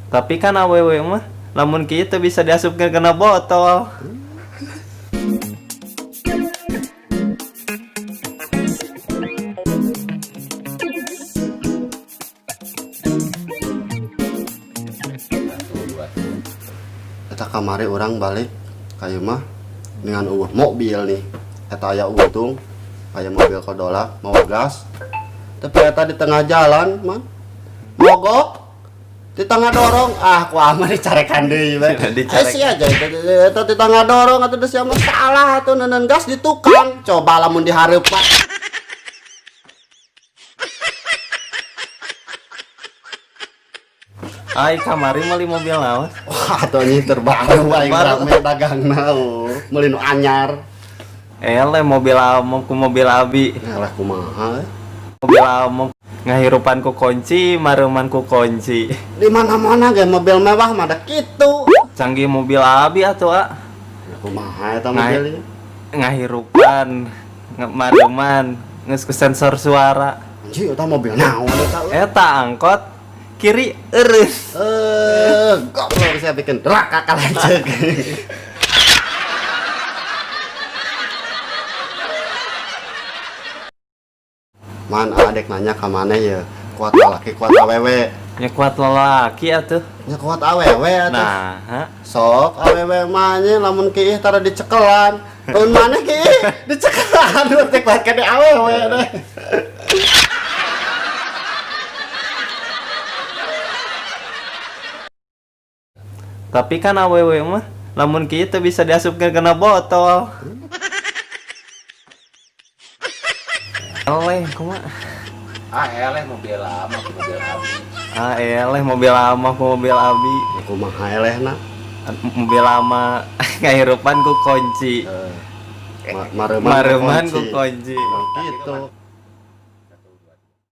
Tapi kan awewe mah lamun kita bisa diasupkan kena botol. Eta kamari orang balik kayu mah dengan mobil nih. Eta aya untung kayak mobil kodolak mau gas. Tapi eta di tengah jalan man mogok di tengah dorong ku aman dicarekan deui we. Si aja eta di tengah dorong atuh geus sia masalah atuh neun gas di tukang. Coba lamun dihareup mah. Ai kamari meuli mobil naon? Wah, atuh nyi terbaru aing rame dagangna meuli nu anyar. Ele mobil among ku mobil abi. Ngalah kumaha? Mobil among ngahirupan ku kunci, mareuman ku kunci. Di mana-mana ge mobil mewah mah da kitu. Canggih mobil abi atuh, Kumaha eta mobil ieu? Ngahirupan, mareuman, geus ku sensor suara. Anjing eta mobil naon eta? Eta angkot kiri eureus. Goblok bisa bikin drak kakak lanceuk. Man adek nanya ka maneh ya, kuat laki kuat awewe. Nya kuat lelaki atuh. Nya kuat awewe atuh. Nah, Sok awewe mah nya lamun kieu tara dicekelan. Mun maneh kieu dicekelan teh kuat ka awewe deh. tapi kan awewe mah lamun kita bisa diasupkan kena botol. Eleh kumaha? Eleh mobil lama ke mobil abi. Eleh mobil lama ku mobil abi. Kumaha elehna? Mobil lama ngahirupan ku kunci. Mareuman Mareuman ku kunci. Gitu.